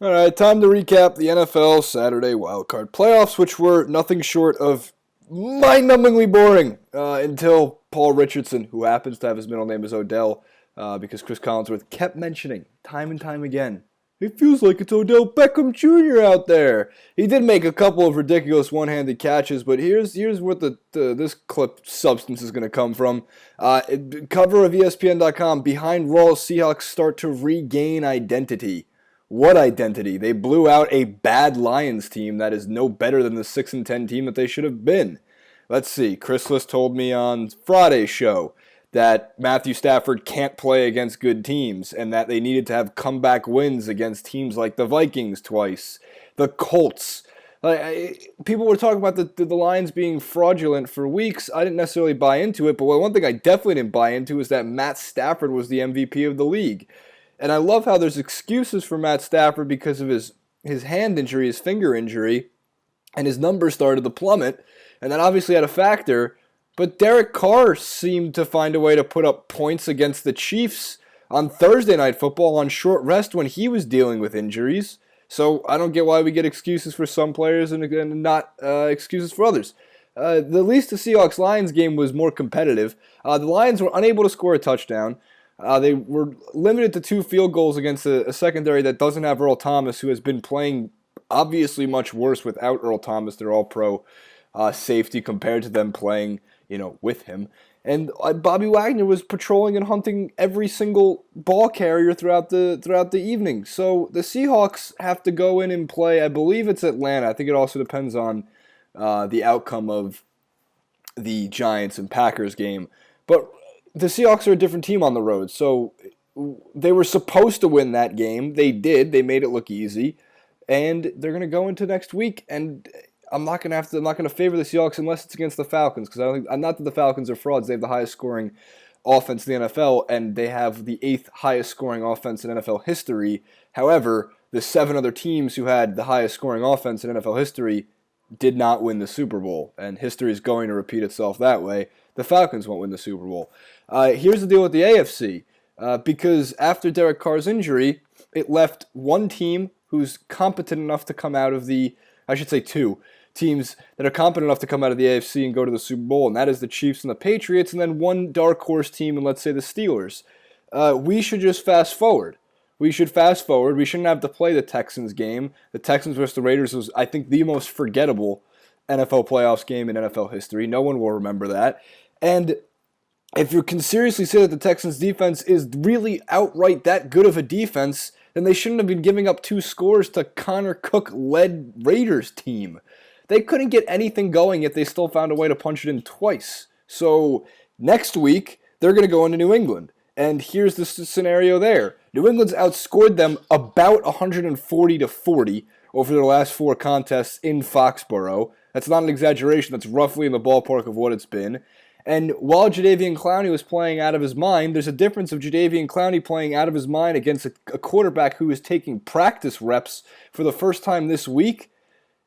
All right, time to recap the NFL Saturday wildcard playoffs, which were nothing short of mind-numbingly boring until Paul Richardson, who happens to have his middle name as Odell, because Chris Collinsworth kept mentioning time and time again, it feels like it's Odell Beckham Jr. out there. He did make a couple of ridiculous one-handed catches, but here's what this clip substance is going to come from. Cover of ESPN.com, behind Raw, Seahawks start to regain identity. What identity? They blew out a bad Lions team that is no better than the 6-10 team that they should have been. Let's see. Chris Liss told me on Friday's show that Matthew Stafford can't play against good teams and that they needed to have comeback wins against teams like the Vikings twice, the Colts. People were talking about the Lions being fraudulent for weeks. I didn't necessarily buy into it, but one thing I definitely didn't buy into is that Matt Stafford was the MVP of the league. And I love how there's excuses for Matt Stafford because of his hand injury, his finger injury, and his numbers started to plummet, and that obviously had a factor. But Derek Carr seemed to find a way to put up points against the Chiefs on Thursday Night Football on short rest when he was dealing with injuries. So I don't get why we get excuses for some players and not excuses for others. At least the Seahawks-Lions game was more competitive. The Lions were unable to score a touchdown. They were limited to 2 field goals against a secondary that doesn't have Earl Thomas, who has been playing obviously much worse without Earl Thomas. They're all pro safety compared to them playing, with him. And Bobby Wagner was patrolling and hunting every single ball carrier throughout the evening. So the Seahawks have to go in and play. I believe it's Atlanta. I think it also depends on the outcome of the Giants and Packers game. But the Seahawks are a different team on the road, so they were supposed to win that game. They did. They made it look easy, and they're going to go into next week. And I'm not going to favor the Seahawks unless it's against the Falcons, because not that the Falcons are frauds. They have the highest scoring offense in the NFL, and they have the 8th highest scoring offense in NFL history. However, the 7 other teams who had the highest scoring offense in NFL history did not win the Super Bowl, and history is going to repeat itself that way. The Falcons won't win the Super Bowl. Here's the deal with the AFC. Because after Derek Carr's injury, it left one team who's competent enough to come out of 2 teams that are competent enough to come out of the AFC and go to the Super Bowl, and that is the Chiefs and the Patriots, and then one dark horse team, and let's say the Steelers. We should just fast forward. We shouldn't have to play the Texans game. The Texans versus the Raiders was, I think, the most forgettable NFL playoffs game in NFL history. No one will remember that. And if you can seriously say that the Texans defense is really outright that good of a defense, then they shouldn't have been giving up 2 scores to Connor Cook-led Raiders team. They couldn't get anything going, yet they still found a way to punch it in twice. So next week, they're going to go into New England. And here's the scenario there. New England's outscored them about 140-40 over their last 4 contests in Foxborough. That's not an exaggeration. That's roughly in the ballpark of what it's been. And while Jadeveon Clowney was playing out of his mind, there's a difference of Jadeveon Clowney playing out of his mind against a quarterback who is taking practice reps for the first time this week,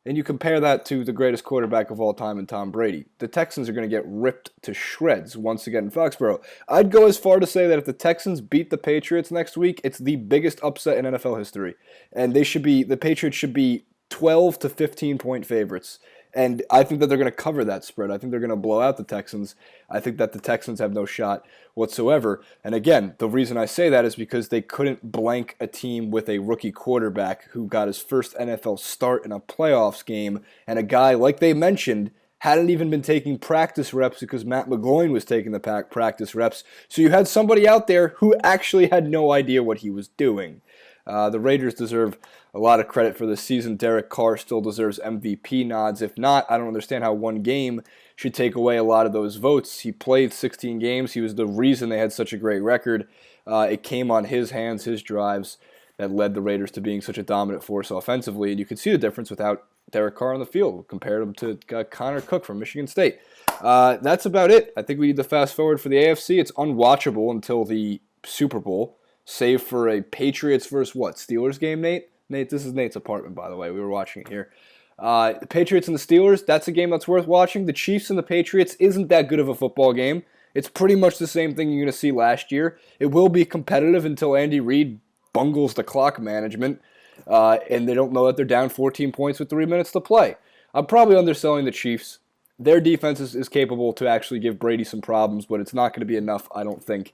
and you compare that to the greatest quarterback of all time in Tom Brady. The Texans are going to get ripped to shreds once again in Foxborough. I'd go as far to say that if the Texans beat the Patriots next week, it's the biggest upset in NFL history. And the Patriots should be 12 to 15 point favorites. And I think that they're going to cover that spread. I think they're going to blow out the Texans. I think that the Texans have no shot whatsoever. And again, the reason I say that is because they couldn't blank a team with a rookie quarterback who got his first NFL start in a playoffs game, and a guy, like they mentioned, hadn't even been taking practice reps because Matt McGloin was taking the practice reps. So you had somebody out there who actually had no idea what he was doing. The Raiders deserve a lot of credit for this season. Derek Carr still deserves MVP nods. If not, I don't understand how one game should take away a lot of those votes. He played 16 games. He was the reason they had such a great record. It came on his hands, his drives, that led the Raiders to being such a dominant force offensively. And you could see the difference without Derek Carr on the field. Compared him to Connor Cook from Michigan State. That's about it. I think we need to fast forward for the AFC. It's unwatchable until the Super Bowl. Save for a Patriots versus Steelers game, Nate? Nate, this is Nate's apartment, by the way. We were watching it here. The Patriots and the Steelers, that's a game that's worth watching. The Chiefs and the Patriots isn't that good of a football game. It's pretty much the same thing you're going to see last year. It will be competitive until Andy Reid bungles the clock management. and they don't know that they're down 14 points with 3 minutes to play. I'm probably underselling the Chiefs. Their defense is capable to actually give Brady some problems, but it's not going to be enough, I don't think,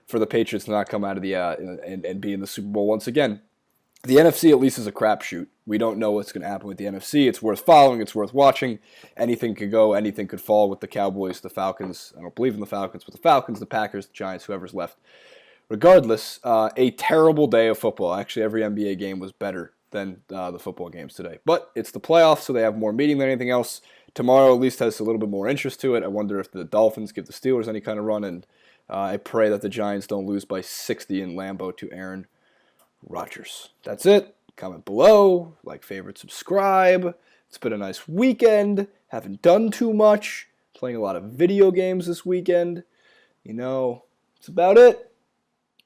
for the Patriots to not come out of the and be in the Super Bowl once again. The NFC at least is a crapshoot. We don't know what's going to happen with the NFC. It's worth following. It's worth watching. Anything could go. Anything could fall with the Cowboys, the Falcons. I don't believe in the Falcons, but the Falcons, the Packers, the Giants, whoever's left. Regardless, a terrible day of football. Actually, every NBA game was better than the football games today. But it's the playoffs, so they have more meaning than anything else. Tomorrow at least has a little bit more interest to it. I wonder if the Dolphins give the Steelers any kind of run, and I pray that the Giants don't lose by 60 in Lambeau to Aaron Rodgers. That's it. Comment below, like, favorite, subscribe. It's been a nice weekend. Haven't done too much. Playing a lot of video games this weekend. It's about it.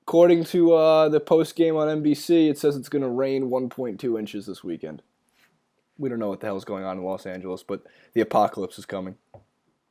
According to the post game on NBC, it says it's going to rain 1.2 inches this weekend. We don't know what the hell is going on in Los Angeles, but the apocalypse is coming.